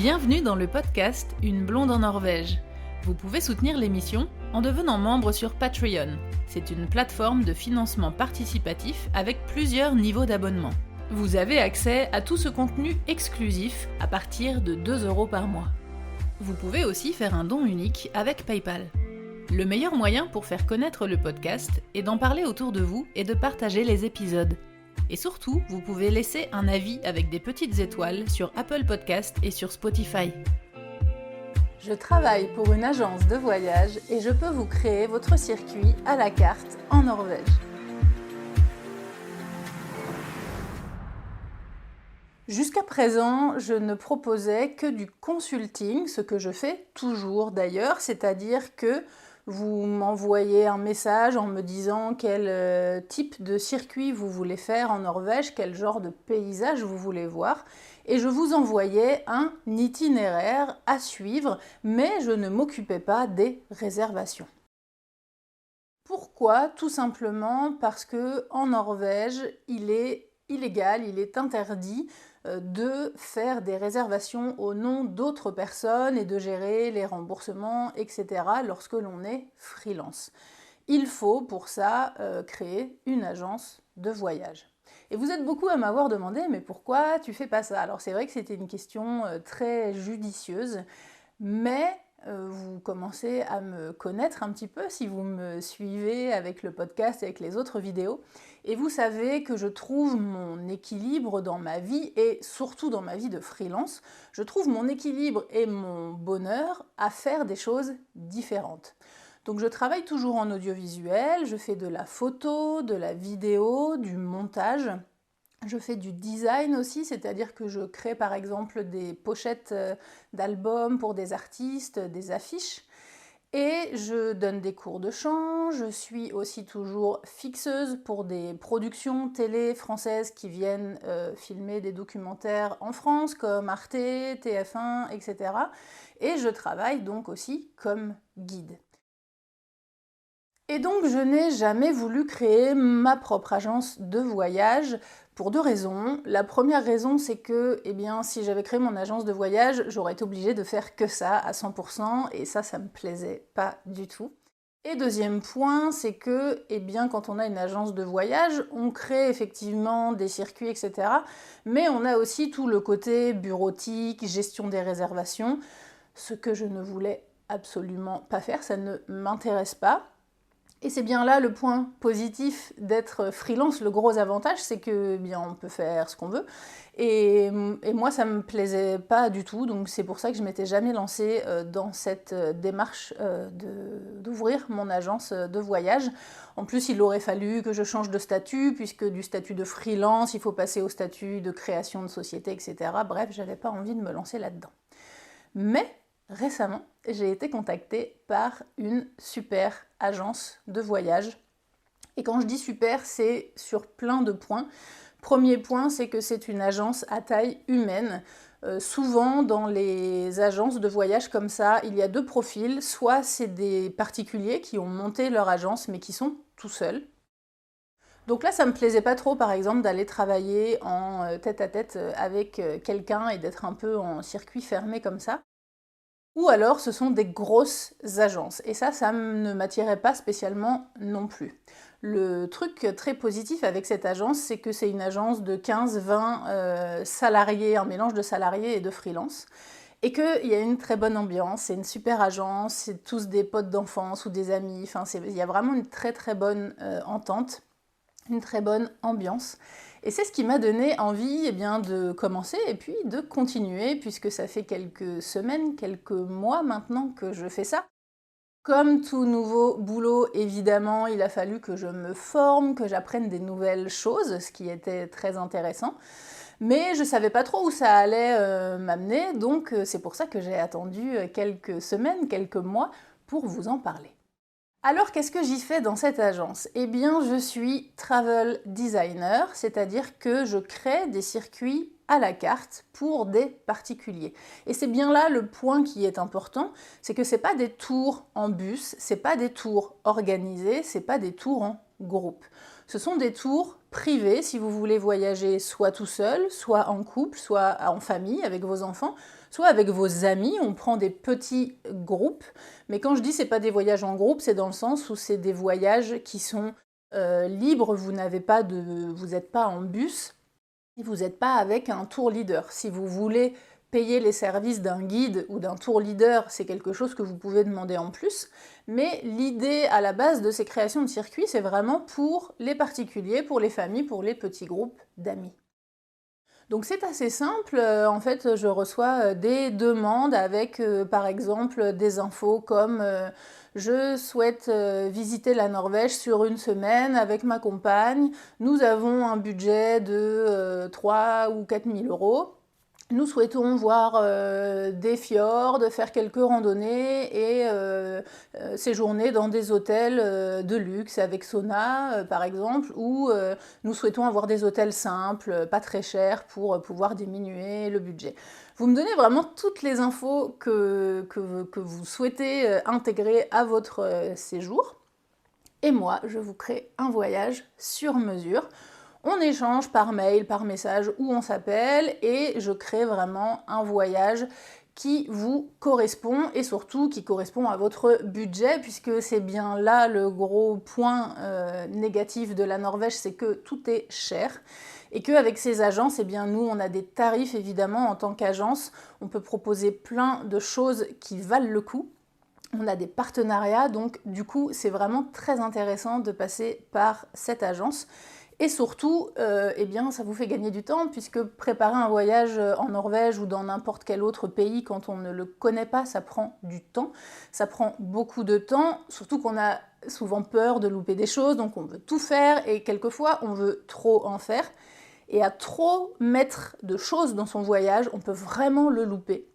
Bienvenue dans le podcast Une blonde en Norvège. Vous pouvez soutenir l'émission en devenant membre sur Patreon. C'est une plateforme de financement participatif avec plusieurs niveaux d'abonnement. Vous avez accès à tout ce contenu exclusif à partir de 2 € par mois. Vous pouvez aussi faire un don unique avec PayPal. Le meilleur moyen pour faire connaître le podcast est d'en parler autour de vous et de partager les épisodes. Et surtout, vous pouvez laisser un avis avec des petites étoiles sur Apple Podcast et sur Spotify. Je travaille pour une agence de voyage et je peux vous créer votre circuit à la carte en Norvège. Jusqu'à présent, je ne proposais que du consulting, ce que je fais toujours d'ailleurs, c'est-à-dire que vous m'envoyez un message en me disant quel type de circuit vous voulez faire en Norvège, quel genre de paysage vous voulez voir, et je vous envoyais un itinéraire à suivre, mais je ne m'occupais pas des réservations. Pourquoi ? Tout simplement parce que en Norvège, il est illégal, il est interdit de faire des réservations au nom d'autres personnes et de gérer les remboursements, etc. lorsque l'on est freelance. Il faut pour ça créer une agence de voyage. Et vous êtes beaucoup à m'avoir demandé « mais pourquoi tu fais pas ça ?» Alors c'est vrai que c'était une question très judicieuse, mais vous commencez à me connaître un petit peu si vous me suivez avec le podcast et avec les autres vidéos. Et vous savez que je trouve mon équilibre dans ma vie et surtout dans ma vie de freelance, je trouve mon équilibre et mon bonheur à faire des choses différentes. Donc je travaille toujours en audiovisuel, je fais de la photo, de la vidéo, du montage. Je fais du design aussi, c'est-à-dire que je crée par exemple des pochettes d'albums pour des artistes, des affiches. Et je donne des cours de chant, je suis aussi toujours fixeuse pour des productions télé françaises qui viennent filmer des documentaires en France, comme Arte, TF1, etc. Et je travaille donc aussi comme guide. Et donc je n'ai jamais voulu créer ma propre agence de voyage pour 2 raisons. La première raison, c'est que si j'avais créé mon agence de voyage, j'aurais été obligée de faire que ça à 100% et ça me plaisait pas du tout. Et deuxième point, c'est que quand on a une agence de voyage, on crée effectivement des circuits, etc. Mais on a aussi tout le côté bureautique, gestion des réservations, ce que je ne voulais absolument pas faire, ça ne m'intéresse pas. Et c'est bien là le point positif d'être freelance, le gros avantage, c'est que on peut faire ce qu'on veut. Et moi, ça me plaisait pas du tout, donc c'est pour ça que je m'étais jamais lancée dans cette démarche d'ouvrir mon agence de voyage. En plus, il aurait fallu que je change de statut, puisque du statut de freelance, il faut passer au statut de création de société, etc. Bref, j'avais pas envie de me lancer là-dedans. Mais récemment, j'ai été contactée par une super agence de voyage. Et quand je dis super, c'est sur plein de points. Premier point, c'est que c'est une agence à taille humaine. Souvent, dans les agences de voyage comme ça, il y a 2 profils. Soit c'est des particuliers qui ont monté leur agence, mais qui sont tout seuls. Donc là, ça me plaisait pas trop, par exemple, d'aller travailler en tête-à-tête avec quelqu'un et d'être un peu en circuit fermé comme ça. Ou alors ce sont des grosses agences, et ça ne m'attirait pas spécialement non plus. Le truc très positif avec cette agence, c'est que c'est une agence de 15-20 salariés, un mélange de salariés et de freelance, et qu'il y a une très bonne ambiance, c'est une super agence, c'est tous des potes d'enfance ou des amis, il y a vraiment une très très bonne entente, une très bonne ambiance. Et c'est ce qui m'a donné envie de commencer et puis de continuer, puisque ça fait quelques semaines, quelques mois maintenant que je fais ça. Comme tout nouveau boulot, évidemment, il a fallu que je me forme, que j'apprenne des nouvelles choses, ce qui était très intéressant. Mais je ne savais pas trop où ça allait m'amener, donc c'est pour ça que j'ai attendu quelques semaines, quelques mois pour vous en parler. Alors, qu'est-ce que j'y fais dans cette agence ? Je suis travel designer, c'est-à-dire que je crée des circuits à la carte pour des particuliers. Et c'est bien là le point qui est important, c'est que c'est pas des tours en bus, c'est pas des tours organisés, c'est pas des tours en groupe. Ce sont des tours privés si vous voulez voyager soit tout seul, soit en couple, soit en famille avec vos enfants, soit avec vos amis. On prend des petits groupes. Mais quand je dis c'est pas des voyages en groupe, c'est dans le sens où c'est des voyages qui sont libres. Vous n'êtes pas en bus et vous n'êtes pas avec un tour leader. Si vous voulez payer les services d'un guide ou d'un tour leader, c'est quelque chose que vous pouvez demander en plus. Mais l'idée à la base de ces créations de circuits, c'est vraiment pour les particuliers, pour les familles, pour les petits groupes d'amis. Donc c'est assez simple, en fait je reçois des demandes avec par exemple des infos comme je souhaite visiter la Norvège sur une semaine avec ma compagne, nous avons un budget de 3 ou 4 000 euros. Nous souhaitons voir des fjords, faire quelques randonnées et séjourner dans des hôtels de luxe avec sauna par exemple, ou nous souhaitons avoir des hôtels simples, pas très chers pour pouvoir diminuer le budget. Vous me donnez vraiment toutes les infos que vous souhaitez intégrer à votre séjour et moi je vous crée un voyage sur mesure. On échange par mail, par message où on s'appelle et je crée vraiment un voyage qui vous correspond et surtout qui correspond à votre budget puisque c'est bien là le gros point négatif de la Norvège, c'est que tout est cher et qu'avec ces agences, eh bien nous on a des tarifs évidemment en tant qu'agence, on peut proposer plein de choses qui valent le coup. On a des partenariats, donc du coup c'est vraiment très intéressant de passer par cette agence. Et surtout, eh bien, ça vous fait gagner du temps, puisque préparer un voyage en Norvège ou dans n'importe quel autre pays, quand on ne le connaît pas, ça prend du temps. Ça prend beaucoup de temps, surtout qu'on a souvent peur de louper des choses, donc on veut tout faire, et quelquefois on veut trop en faire. Et à trop mettre de choses dans son voyage, on peut vraiment le louper.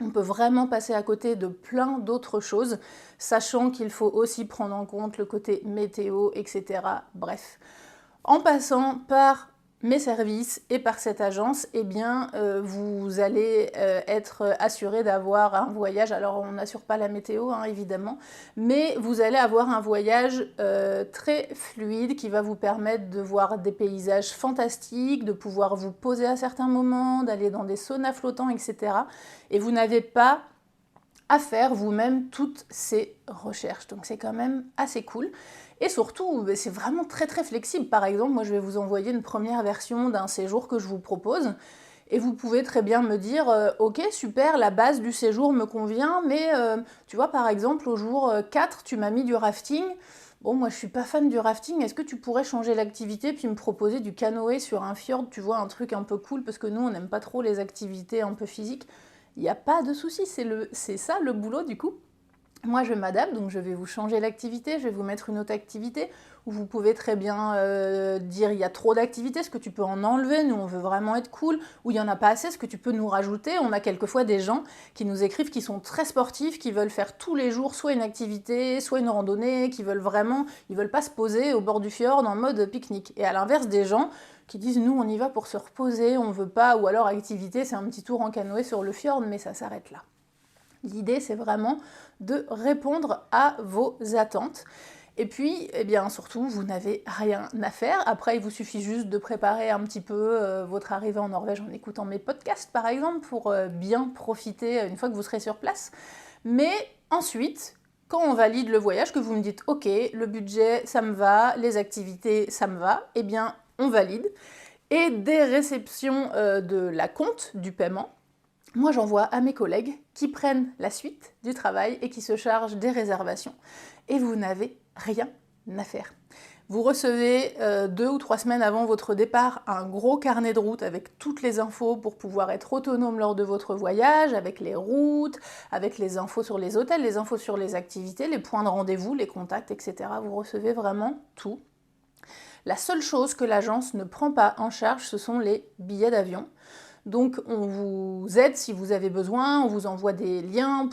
On peut vraiment passer à côté de plein d'autres choses, sachant qu'il faut aussi prendre en compte le côté météo, etc. Bref. En passant par mes services et par cette agence, eh bien, vous allez être assuré d'avoir un voyage. Alors, on n'assure pas la météo, hein, évidemment, mais vous allez avoir un voyage très fluide qui va vous permettre de voir des paysages fantastiques, de pouvoir vous poser à certains moments, d'aller dans des saunas flottants, etc. Et vous n'avez pas à faire vous-même toutes ces recherches. Donc c'est quand même assez cool. Et surtout, c'est vraiment très très flexible. Par exemple, moi je vais vous envoyer une première version d'un séjour que je vous propose. Et vous pouvez très bien me dire, ok super, la base du séjour me convient, mais tu vois par exemple au jour 4, tu m'as mis du rafting. Bon, moi je suis pas fan du rafting, est-ce que tu pourrais changer l'activité puis me proposer du canoë sur un fjord, tu vois, un truc un peu cool, parce que nous on n'aime pas trop les activités un peu physiques. Il n'y a pas de souci, c'est ça le boulot du coup. Moi je m'adapte, donc je vais vous changer l'activité, je vais vous mettre une autre activité, où vous pouvez très bien dire il y a trop d'activités, est-ce que tu peux en enlever, nous on veut vraiment être cool, ou il n'y en a pas assez, est-ce que tu peux nous rajouter. On a quelquefois des gens qui nous écrivent qui sont très sportifs, qui veulent faire tous les jours soit une activité, soit une randonnée, qui veulent vraiment, ils veulent pas se poser au bord du fjord en mode pique-nique. Et à l'inverse des gens qui disent nous on y va pour se reposer, on veut pas, ou alors activité c'est un petit tour en canoë sur le fjord, mais ça s'arrête là. L'idée, c'est vraiment de répondre à vos attentes. Et puis, eh bien, surtout, vous n'avez rien à faire. Après, il vous suffit juste de préparer un petit peu votre arrivée en Norvège en écoutant mes podcasts, par exemple, pour bien profiter une fois que vous serez sur place. Mais ensuite, quand on valide le voyage, que vous me dites « Ok, le budget, ça me va, les activités, ça me va », eh bien, on valide. Et dès réception de la compte, du paiement, moi j'envoie à mes collègues qui prennent la suite du travail et qui se chargent des réservations. Et vous n'avez rien à faire. Vous recevez 2 ou 3 semaines avant votre départ un gros carnet de route avec toutes les infos pour pouvoir être autonome lors de votre voyage, avec les routes, avec les infos sur les hôtels, les infos sur les activités, les points de rendez-vous, les contacts, etc. Vous recevez vraiment tout. La seule chose que l'agence ne prend pas en charge, ce sont les billets d'avion. Donc on vous aide si vous avez besoin, on vous envoie des liens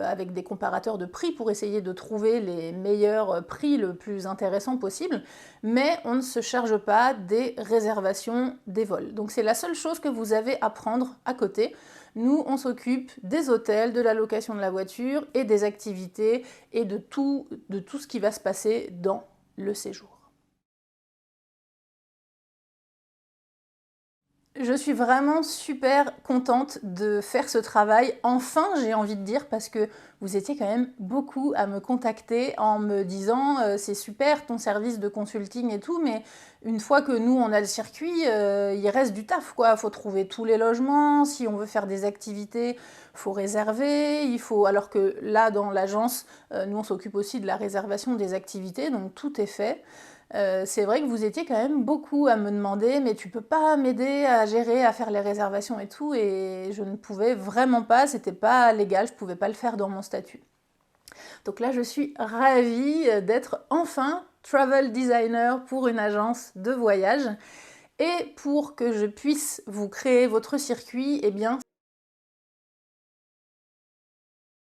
avec des comparateurs de prix pour essayer de trouver les meilleurs prix le plus intéressant possible, mais on ne se charge pas des réservations des vols. Donc c'est la seule chose que vous avez à prendre à côté. Nous, on s'occupe des hôtels, de la location de la voiture et des activités et de tout ce qui va se passer dans le séjour. Je suis vraiment super contente de faire ce travail. Enfin, j'ai envie de dire, parce que vous étiez quand même beaucoup à me contacter en me disant c'est super ton service de consulting et tout, mais une fois que nous on a le circuit, il reste du taf quoi. Il faut trouver tous les logements. Si on veut faire des activités, il faut réserver. Il faut alors que là dans l'agence, nous on s'occupe aussi de la réservation des activités, donc tout est fait. C'est vrai que vous étiez quand même beaucoup à me demander mais tu peux pas m'aider à gérer, à faire les réservations et tout, et je ne pouvais vraiment pas, c'était pas légal, je pouvais pas le faire dans mon statut. Donc là je suis ravie d'être enfin travel designer pour une agence de voyage, et pour que je puisse vous créer votre circuit, eh bien